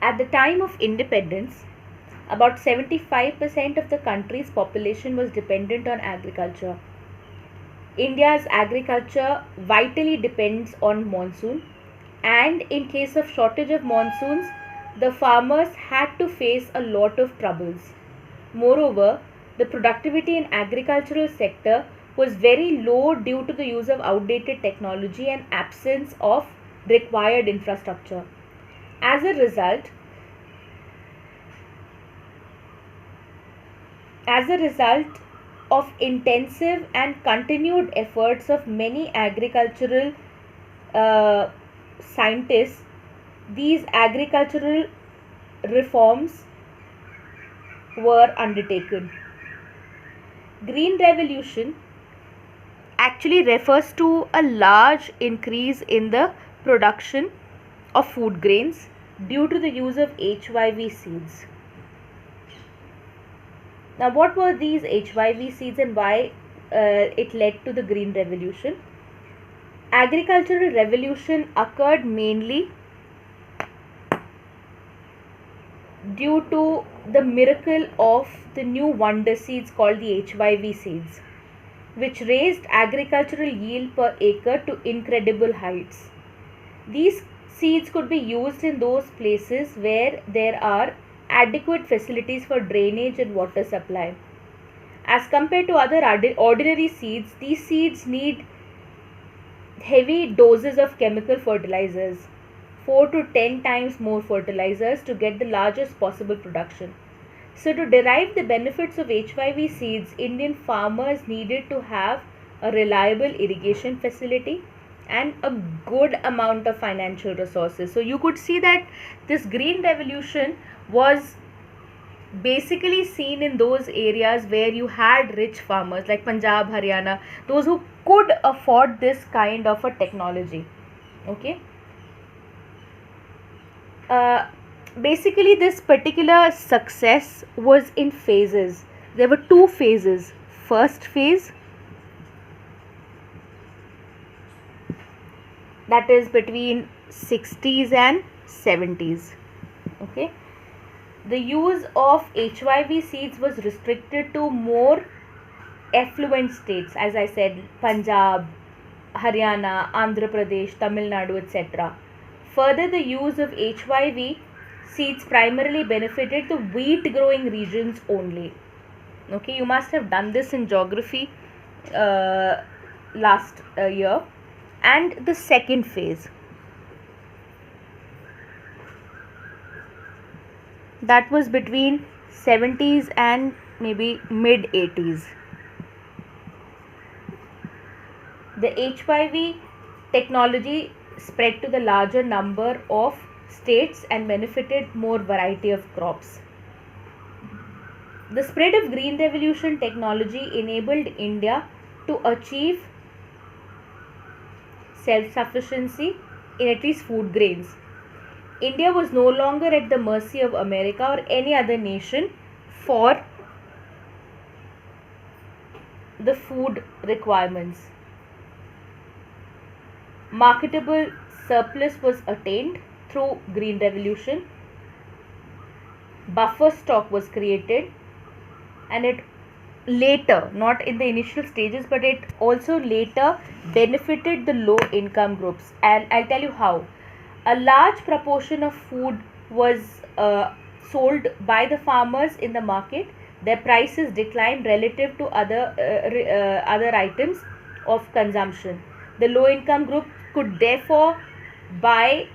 At the time of independence, about 75% of the country's population was dependent on agriculture. India's agriculture vitally depends on monsoon, and in case of shortage of monsoons, the farmers had to face a lot of troubles. Moreover, the productivity in agricultural sector was very low due to the use of outdated technology and absence of required infrastructure. As a result, as a result of intensive and continued efforts of many agricultural uh, scientists, these agricultural reforms were undertaken. Green Revolution actually refers to a large increase in the production of food grains due to the use of HYV seeds. Now, what were these HYV seeds and why it led to the Green Revolution? Agricultural revolution occurred mainly due to the miracle of the new wonder seeds called the HYV seeds, which raised agricultural yield per acre to incredible heights. These seeds could be used in those places where there are adequate facilities for drainage and water supply. As compared to other ordinary seeds, these seeds need heavy doses of chemical fertilizers, 4 to 10 times more fertilizers to get the largest possible production. So, to derive the benefits of HYV seeds, Indian farmers needed to have a reliable irrigation facility and a good amount of financial resources. So, you could see that this green revolution was basically seen in those areas where you had rich farmers like Punjab, Haryana, those who could afford this kind of a technology. Okay. Basically, this particular success was in phases. There were two phases. First phase, that is between 60s and 70s. Okay. The use of HYV seeds was restricted to more affluent states, as I said, Punjab, Haryana, Andhra Pradesh, Tamil Nadu, etc. Further, the use of HYV seeds primarily benefited the wheat growing regions only. Okay, you must have done this in geography last year. And the second phase, that was between 70s and maybe mid 80s. The HYV technology spread to the larger number of states and benefited more variety of crops. The spread of green revolution technology enabled India to achieve self-sufficiency in at least food grains. India was no longer at the mercy of America or any other nation for the food requirements. Marketable surplus was attained through green revolution. Buffer stock was created, and it later, not in the initial stages, but it also later benefited the low income groups. And I'll tell you how. A large proportion of food was sold by the farmers in the market. Their prices declined relative to other items of consumption. The low income group could therefore buy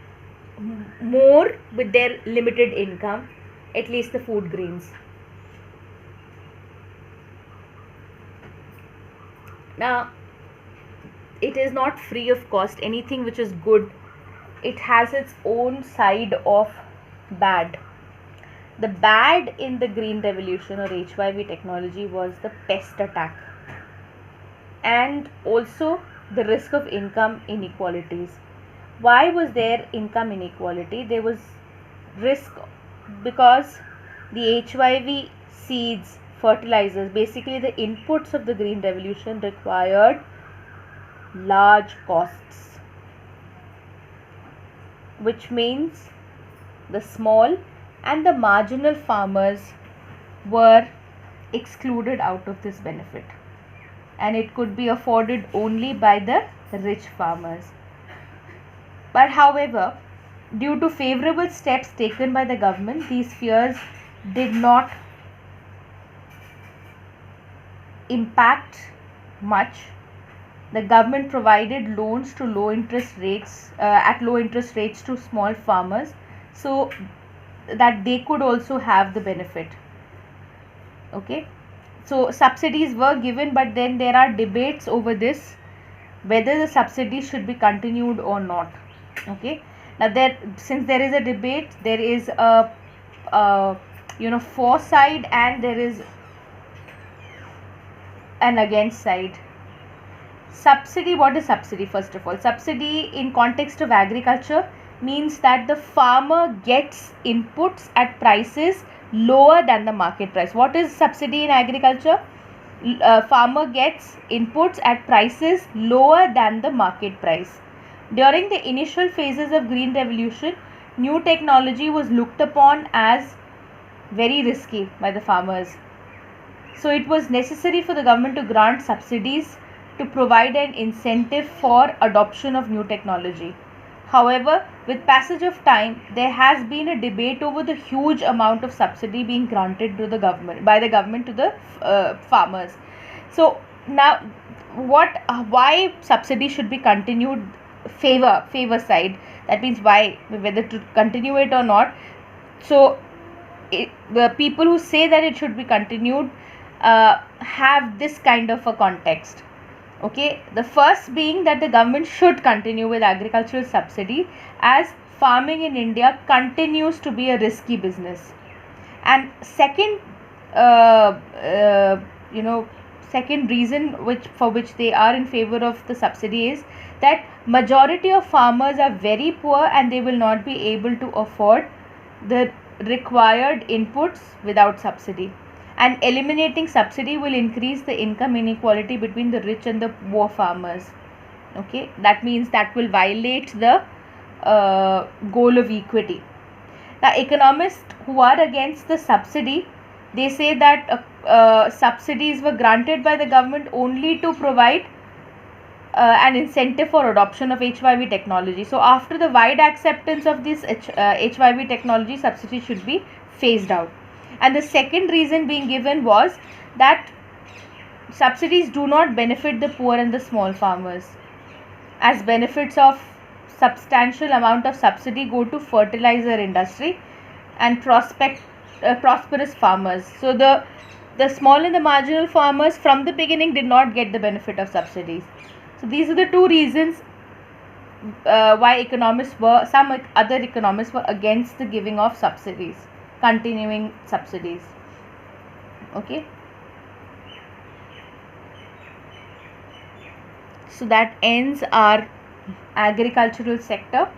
more with their limited income, at least the food grains. Now, it is not free of cost. Anything which is good, it has its own side of bad. The bad in the green revolution or HYV technology was the pest attack and also the risk of income inequalities. Why was there income inequality? There was risk because the HYV seeds, fertilizers, basically the inputs of the green revolution required large costs, which means the small and the marginal farmers were excluded out of this benefit, and it could be afforded only by the rich farmers. But however, due to favorable steps taken by the government, these fears did not impact much. The government provided loans to low interest rates at low interest rates to small farmers, so that they could also have the benefit. Okay, so subsidies were given, but then there are debates over this, whether the subsidies should be continued or not. Okay, now since there is a debate, there is a for side and there is an against side. Subsidy, what is subsidy? First of all, subsidy in context of agriculture means that the farmer gets inputs at prices lower than the market price. What is subsidy in agriculture? Farmer gets inputs at prices lower than the market price. During the initial phases of Green Revolution, new technology was looked upon as very risky by the farmers. So it was necessary for the government to grant subsidies to provide an incentive for adoption of new technology. However, with passage of time, there has been a debate over the huge amount of subsidy being granted to the government, by the government to the farmers. So now, why subsidy should be continued? Favor side. That means why, whether to continue it or not. So the people who say that it should be continued have this kind of a context. Okay, the first being that the government should continue with agricultural subsidy, as farming in India continues to be a risky business. And second, second reason for which they are in favor of the subsidy is that majority of farmers are very poor and they will not be able to afford the required inputs without subsidy. And eliminating subsidy will increase the income inequality between the rich and the poor farmers. Okay, that means that will violate the goal of equity. Now, economists who are against the subsidy, they say that subsidies were granted by the government only to provide an incentive for adoption of HYV technology. So after the wide acceptance of this HYV technology, subsidy should be phased out. And the second reason being given was that subsidies do not benefit the poor and the small farmers, as benefits of substantial amount of subsidy go to fertilizer industry and prosperous farmers. So the small and the marginal farmers from the beginning did not get the benefit of subsidies. So these are the two reasons why some other economists were against the giving of subsidies, continuing subsidies. Okay, so that ends our agricultural sector.